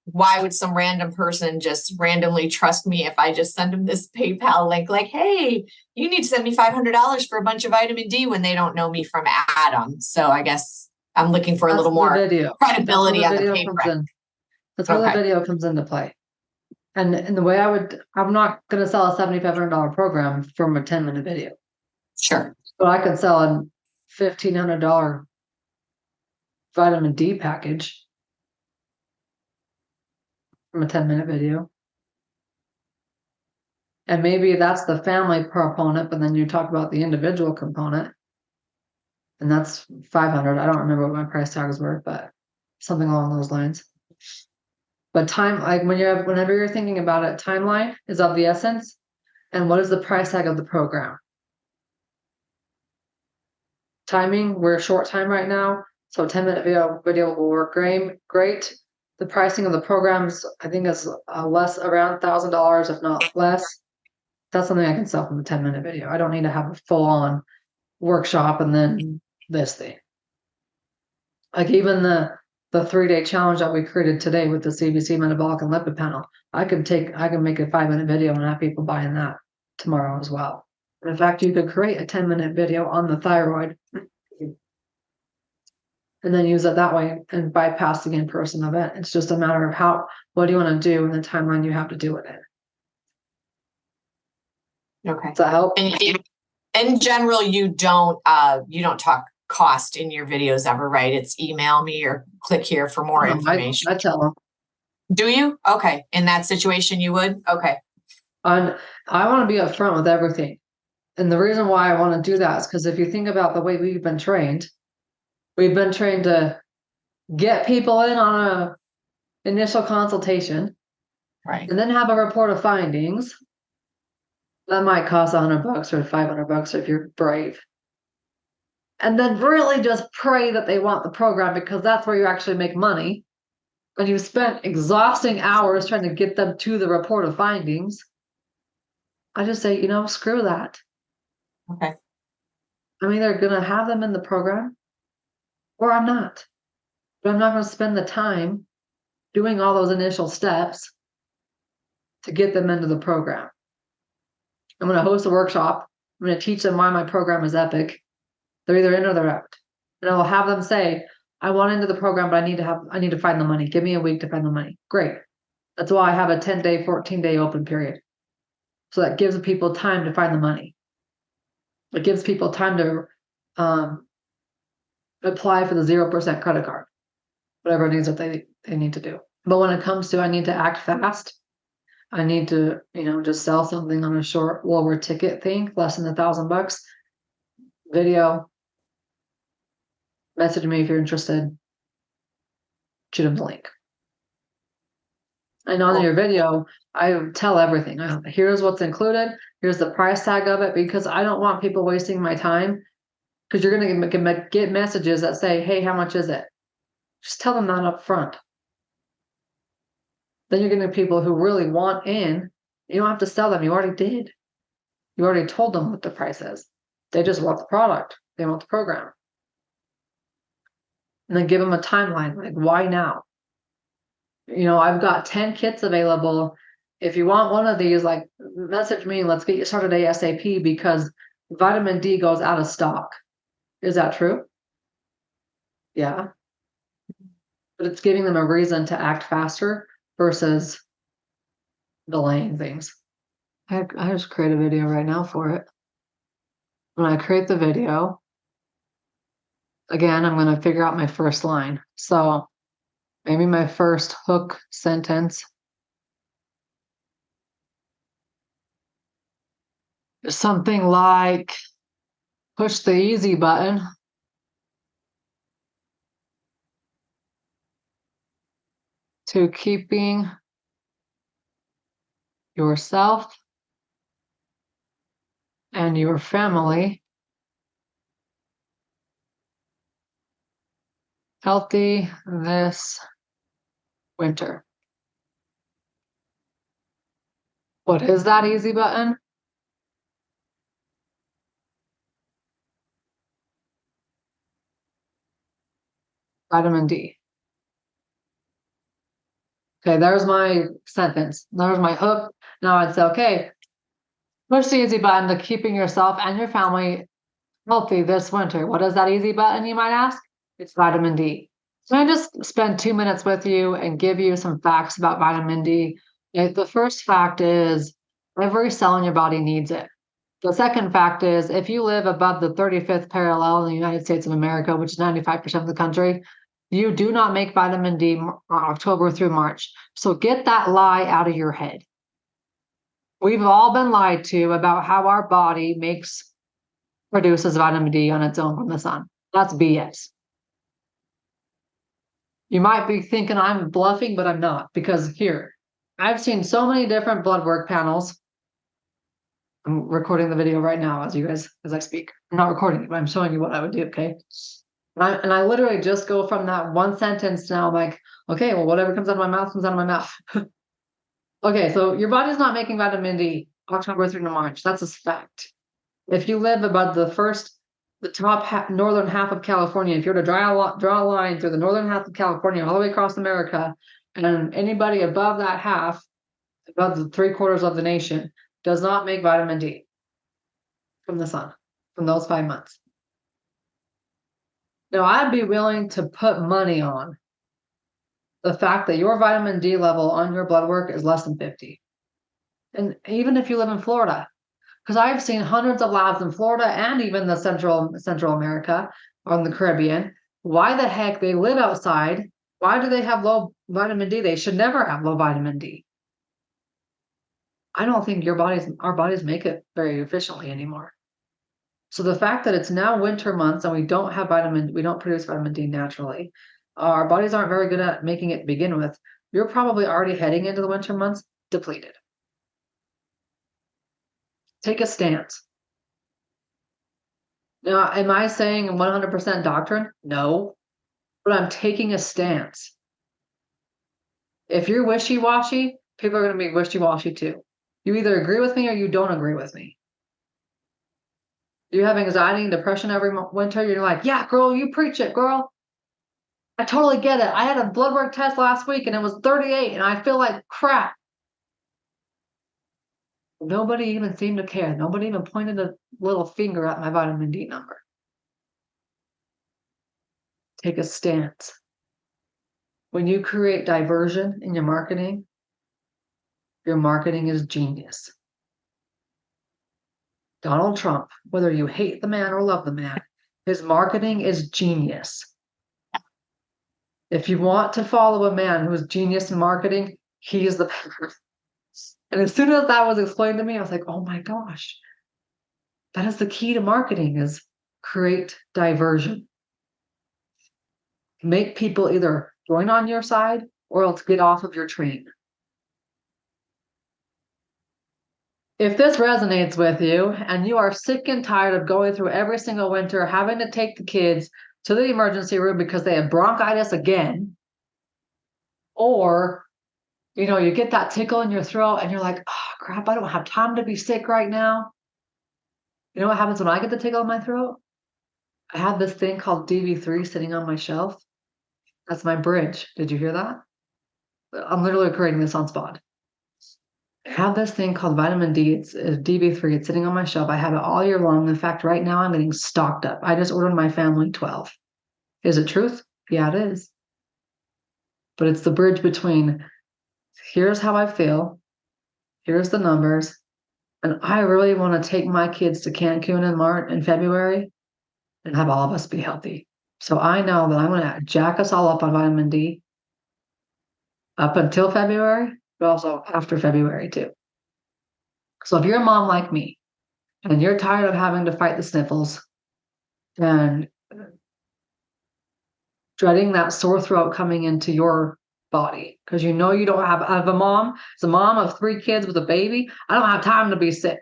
why would some random person just randomly trust me if I just send them this PayPal link like, hey, you need to send me $500 for a bunch of vitamin D when they don't know me from Adam. So I guess I'm looking for a little more credibility on the paper. That's where the video comes into play. And the way I'm not going to sell a $7,500 program from a 10-minute video. Sure. But I could sell a $1,500 vitamin D package from a 10-minute video. And maybe that's the family component, but then you talk about the individual component. And that's $500. I don't remember what my price tags were, but something along those lines. But time, like whenever you're thinking about it, timeline is of the essence. And what is the price tag of the program? Timing, we're short time right now. So 10-minute video will work great. The pricing of the programs, I think, is less, around $1,000, if not less. That's something I can sell from a 10-minute video. I don't need to have a full-on workshop and then this thing. Like even the 3-day challenge that we created today with the CBC metabolic and lipid panel, I can make a 5-minute video and have people buying that tomorrow as well. In fact, you could create a 10-minute video on the thyroid and then use it that way and bypass the in-person event. It's just a matter of what do you want to do and the timeline you have to do it in. Okay. Does that help? And in general, you don't talk cost in your videos ever, right? It's email me or click here for more information. I tell them. Do you? Okay. In that situation, you would? Okay. I want to be upfront with everything. And the reason why I want to do that is because if you think about the way we've been trained to get people in on a initial consultation, right, and then have a report of findings. That might cost $100 or $500 if you're brave. And then really just pray that they want the program because that's where you actually make money. And you spent exhausting hours trying to get them to the report of findings. I just say, screw that. Okay. I'm either going to have them in the program or I'm not. But I'm not going to spend the time doing all those initial steps to get them into the program. I'm going to host a workshop. I'm going to teach them why my program is epic. They're either in or they're out. And I'll have them say, I want into the program, but I need to find the money. Give me a week to find the money. Great. That's why I have a 10-day, 14-day open period. So that gives people time to find the money. It gives people time to apply for the 0% credit card, whatever it is that they need to do. But when it comes to I need to act fast, I need to, just sell something on a short, lower ticket thing, less than $1,000. Video, message me if you're interested. Shoot them the link. And on your video, I tell everything. Here's what's included. Here's the price tag of it because I don't want people wasting my time. Because you're going to get messages that say, hey, how much is it? Just tell them that up front. Then you're getting people who really want in. You don't have to sell them. You already did. You already told them what the price is. They just want the product. They want the program. And then give them a timeline. Like, why now? I've got 10 kits available. If you want one of these, message me. Let's get you started ASAP because vitamin D goes out of stock. Is that true? Yeah. But it's giving them a reason to act faster versus delaying things. I just create a video right now for it. When I create the video, again, I'm going to figure out my first line. So maybe my first hook sentence is something like, push the easy button. To keeping yourself and your family healthy this winter. What is that easy button? Vitamin D. Okay, there's my sentence. There's my hook. Now I'd say, okay, push the easy button to keeping yourself and your family healthy this winter. What is that easy button, you might ask? It's vitamin D. So I just spend 2 minutes with you and give you some facts about vitamin D. The first fact is every cell in your body needs it. The second fact is if you live above the 35th parallel in the United States of America, which is 95% of the country, you do not make vitamin D October through March. So get that lie out of your head. We've all been lied to about how our body produces vitamin D on its own from the sun. That's BS. You might be thinking I'm bluffing, but I'm not, because here, I've seen so many different blood work panels. I'm recording the video right now as I speak. I'm not recording it, but I'm showing you what I would do, okay? And I literally just go from that one sentence now, like, okay, well, whatever comes out of my mouth comes out of my mouth. Okay, so your body's not making vitamin D October through to March. That's a fact. If you live above the top northern half of California, if you were to draw a line through the northern half of California all the way across America, and anybody above that half, above the 3/4 of the nation, does not make vitamin D from the sun, from those 5 months. Now, I'd be willing to put money on the fact that your vitamin D level on your blood work is less than 50. And even if you live in Florida, because I've seen hundreds of labs in Florida and even the Central America or in the Caribbean. Why the heck they live outside? Why do they have low vitamin D? They should never have low vitamin D. I don't think our bodies make it very efficiently anymore. So the fact that it's now winter months and we don't produce vitamin D naturally, our bodies aren't very good at making it to begin with. You're probably already heading into the winter months depleted. Take a stance. Now, am I saying 100% doctrine? No, but I'm taking a stance. If you're wishy-washy, people are going to be wishy-washy too. You either agree with me or you don't agree with me. You have anxiety and depression every winter, you're like, yeah, girl, you preach it, girl. I totally get it. I had a blood work test last week and it was 38 and I feel like crap. Nobody even seemed to care. Nobody even pointed a little finger at my vitamin D number. Take a stance. When you create diversion in your marketing is genius. Donald Trump, whether you hate the man or love the man, his marketing is genius. If you want to follow a man who is genius in marketing, he is the man. And as soon as that was explained to me, I was like, oh my gosh, that is the key to marketing, is create diversion. Make people either join on your side or else get off of your train. If this resonates with you and you are sick and tired of going through every single winter, having to take the kids to the emergency room because they have bronchitis again, or you get that tickle in your throat and you're like, oh crap, I don't have time to be sick right now. You know what happens when I get the tickle in my throat? I have this thing called DV3 sitting on my shelf. That's my bridge. Did you hear that? I'm literally creating this on spot. I have this thing called vitamin D. It's DB3. It's sitting on my shelf. I have it all year long. In fact, right now I'm getting stocked up. I just ordered my family 12. Is it truth? Yeah, it is. But it's the bridge between here's how I feel, here's the numbers, and I really want to take my kids to Cancun in February and have all of us be healthy. So I know that I'm going to jack us all up on vitamin D up until February, but also after February too. So if you're a mom like me and you're tired of having to fight the sniffles and dreading that sore throat coming into your body because you don't have a mom, as a mom of 3 kids with a baby, I don't have time to be sick.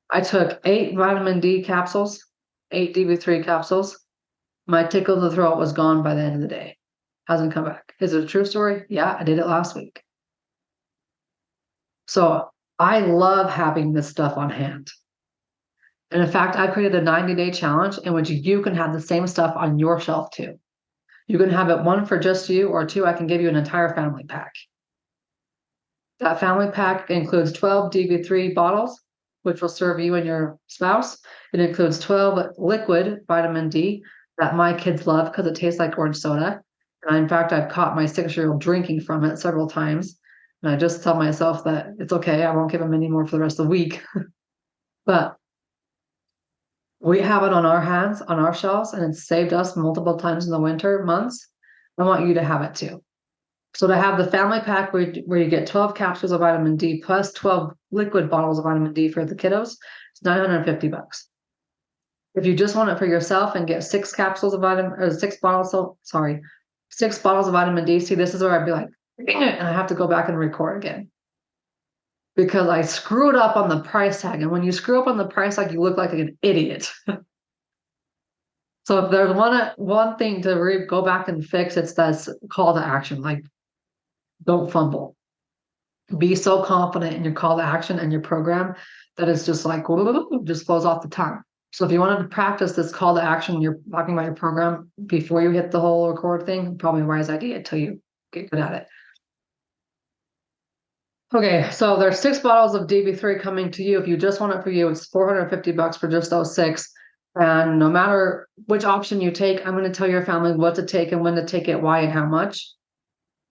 I took 8 vitamin D capsules, 8 DB3 capsules. My tickle in the throat was gone by the end of the day. Hasn't come back. Is it a true story? Yeah, I did it last week. So I love having this stuff on hand. And in fact, I created a 90-day challenge in which you can have the same stuff on your shelf too. You can have it one for just you, or two, I can give you an entire family pack. That family pack includes 12 DB3 bottles, which will serve you and your spouse. It includes 12 liquid vitamin D that my kids love because it tastes like orange soda. And in fact, I've caught my 6-year-old drinking from it several times. And I just tell myself that it's okay. I won't give him any more for the rest of the week. But we have it on our hands, on our shelves, and it's saved us multiple times in the winter months. I want you to have it too. So to have the family pack where you get 12 capsules of vitamin D plus 12 liquid bottles of vitamin D for the kiddos, it's $950. If you just want it for yourself and get 6 capsules of six bottles of vitamin D, see, this is where I'd be like, and I have to go back and record again. Because I screwed up on the price tag. And when you screw up on the price tag, you look like an idiot. So if there's one thing to go back and fix, it's this call to action. Like, don't fumble. Be so confident in your call to action and your program that it's just like, just flows off the tongue. So if you wanted to practice this call to action, you're talking about your program before you hit the whole record thing, probably a wise idea until you get good at it. Okay, so there's 6 bottles of DB3 coming to you. If you just want it for you, it's $450 for just those 6. And no matter which option you take, I'm going to tell your family what to take and when to take it, why and how much.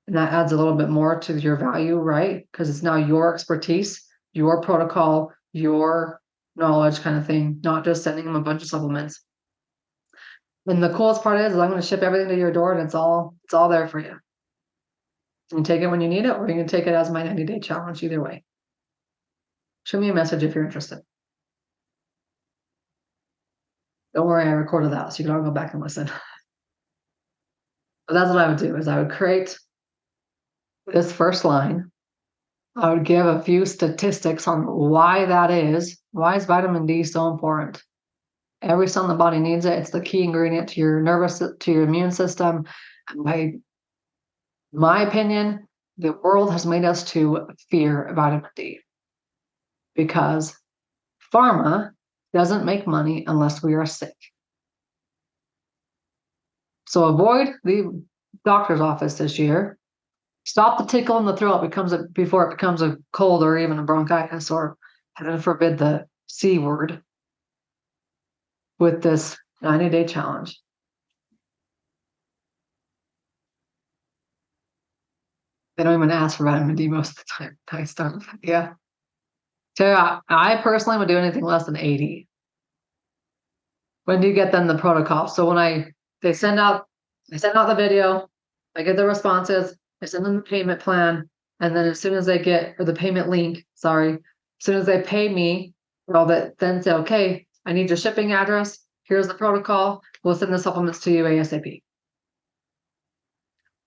And that adds a little bit more to your value, right? Because it's now your expertise, your protocol, your knowledge kind of thing, not just sending them a bunch of supplements. And the coolest part is I'm going to ship everything to your door, and it's all there for you. You can take it when you need it, or you can take it as my 90-day challenge, either way. Shoot me a message if you're interested. Don't worry, I recorded that, so you can all go back and listen. But that's what I would do, is I would create this first line. I would give a few statistics on why that is. Why is vitamin D so important? Every cell in the body needs it. It's the key ingredient to your to your immune system. And my opinion, the world has made us to fear vitamin D because pharma doesn't make money unless we are sick. So avoid the doctor's office this year. Stop the tickle in the throat before it becomes a cold or even a bronchitis, or heaven forbid the C word, with this 90-day challenge. They don't even ask for vitamin D most of the time. Nice stuff. Yeah. So I personally would do anything less than 80. When do you get them the protocol? So when they send out the video, I get the responses, I send them the payment plan, and then as soon as they get, or the payment link, sorry, as soon as they pay me, then say, okay, I need your shipping address. Here's the protocol. We'll send the supplements to you ASAP.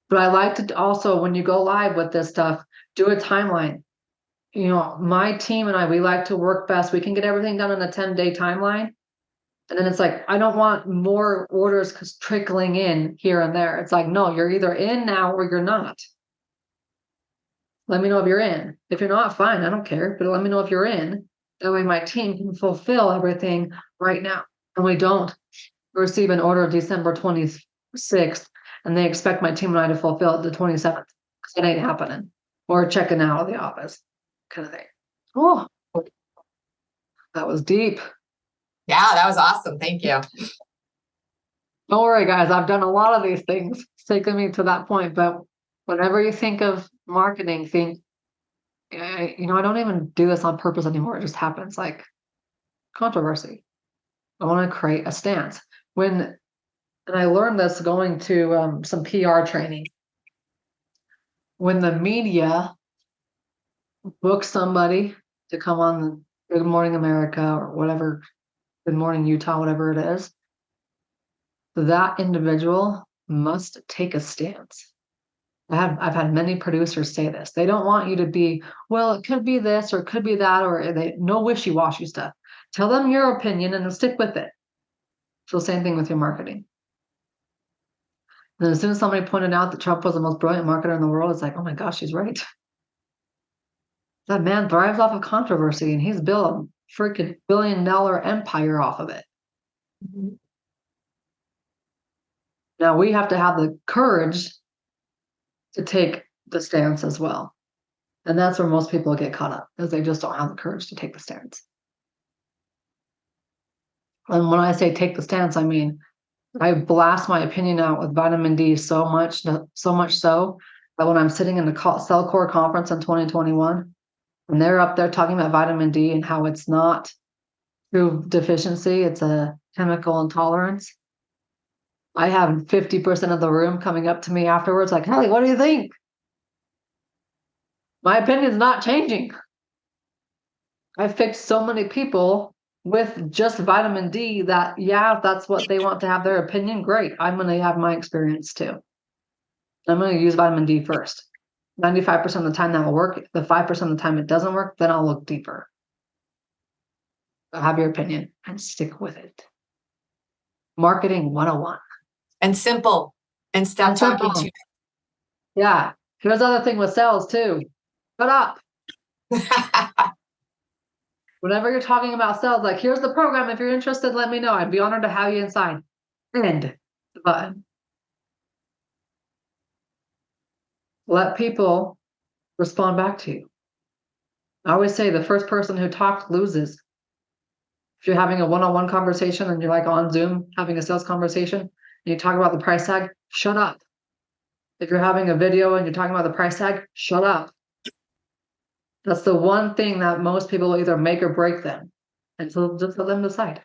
But I like to also, when you go live with this stuff, do a timeline. You know, my team and we like to work best. We can get everything done in a 10-day timeline. And then it's like, I don't want more orders trickling in here and there. It's like, no, you're either in now or you're not. Let me know if you're in. If you're not, fine, I don't care. But let me know if you're in. That way my team can fulfill everything right now. And we don't receive an order December 26th. And they expect my team and I to fulfill it the 27th, because it ain't happening. Or checking out of the office, kind of thing. Oh, that was deep. Yeah, that was awesome. Thank you. Don't worry, guys. I've done a lot of these things. It's taken me to that point. But whenever you think of marketing, I don't even do this on purpose anymore. It just happens, like controversy. I want to create a stance. And I learned this going to some PR training. When the media books somebody to come on the Good Morning America or whatever, Good Morning Utah, whatever it is, that individual must take a stance. I've had many producers say this. They don't want you to be, well, it could be this or it could be that, or no wishy-washy stuff. Tell them your opinion and stick with it. So same thing with your marketing. And as soon as somebody pointed out that Trump was the most brilliant marketer in the world, it's like, oh my gosh, she's right. That man thrives off of controversy, and he's built a freaking $1 billion empire off of it. Now we have to have the courage to take the stance as well. And that's where most people get caught up, because they just don't have the courage to take the stance. And when I say take the stance, I mean, I blast my opinion out with vitamin D so much so that when I'm sitting in the Cell Core conference in 2021, and they're up there talking about vitamin D and how it's not true deficiency, it's a chemical intolerance. I have 50% of the room coming up to me afterwards like, Kylie, what do you think? My opinion's not changing. I fixed so many people with just vitamin D that, yeah, if that's what they want to have their opinion, great. I'm going to have my experience too. I'm going to use vitamin D first. 95% of the time that will work. The 5% of the time it doesn't work, then I'll look deeper. Have your opinion and stick with it. Marketing 101. And simple. And stop talking to Yeah. Here's the other thing with sales too. Shut up. Whenever you're talking about sales, like, here's the program. If you're interested, let me know. I'd be honored to have you inside. End the button. Let people respond back to you. I always say the first person who talks loses. If you're having a one-on-one conversation and you're like on Zoom having a sales conversation and you talk about the price tag, shut up. If you're having a video and you're talking about the price tag, shut up. That's the one thing that most people will either make or break them. And so just let them decide.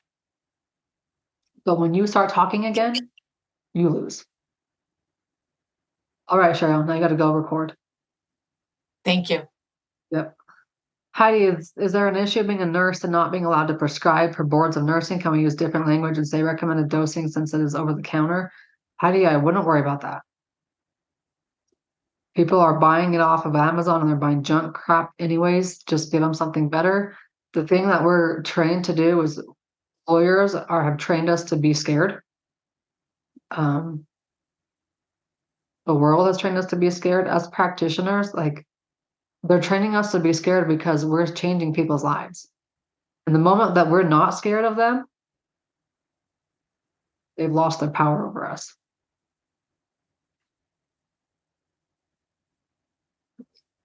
But when you start talking again, you lose. All right, Cheryl, now you got to go record. Thank you. Yep. Heidi, is there an issue being a nurse and not being allowed to prescribe for boards of nursing? Can we use different language and say recommended dosing since it is over the counter? Heidi, I wouldn't worry about that. People are buying it off of Amazon and they're buying junk crap anyways. Just give them something better. The thing that we're trained to do is lawyers have trained us to be scared. The world has trained us to be scared. As practitioners, like, they're training us to be scared because we're changing people's lives. And the moment that we're not scared of them, they've lost their power over us.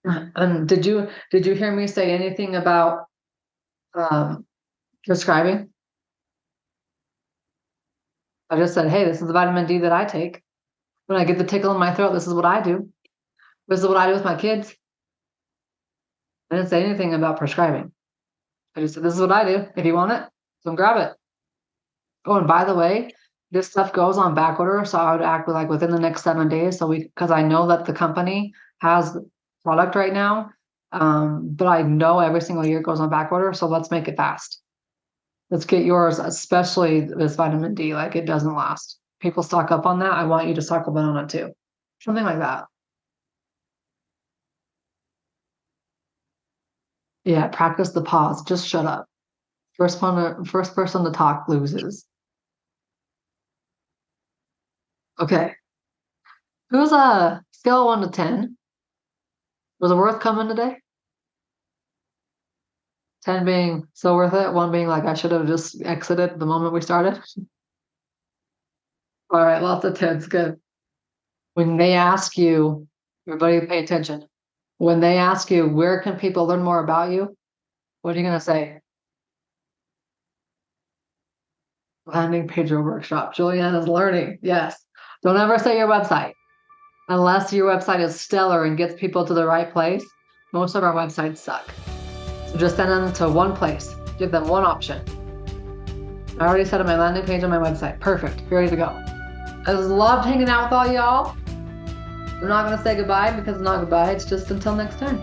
And did you hear me say anything about prescribing? I just said, hey, this is the vitamin D that I take. When I get the tickle in my throat, this is what I do. This is what I do with my kids. I didn't say anything about prescribing. I just said, this is what I do. If you want it, come grab it. Oh, and by the way, this stuff goes on back order, so I would act like within the next 7 days. Because I know that the company has product right now, but I know every single year it goes on back order, so let's make it fast. Let's get yours, especially this vitamin D, like it doesn't last. People stock up on that. I want you to stock up on it too. Something like that. Yeah, practice the pause. Just shut up. First person to talk loses. Okay. Who's a scale of 1 to 10? Was it worth coming today? 10 being so worth it, 1 being like I should have just exited the moment we started. All right, lots of 10s, good. When they ask you, everybody pay attention. When they ask you, where can people learn more about you? What are you going to say? Landing page or workshop. Julianne is learning. Yes. Don't ever say your website. Unless your website is stellar and gets people to the right place. Most of our websites suck. So just send them to one place. Give them one option. I already set up my landing page on my website. Perfect. You're ready to go. I just loved hanging out with all y'all. I'm not going to say goodbye because it's not goodbye. It's just until next time.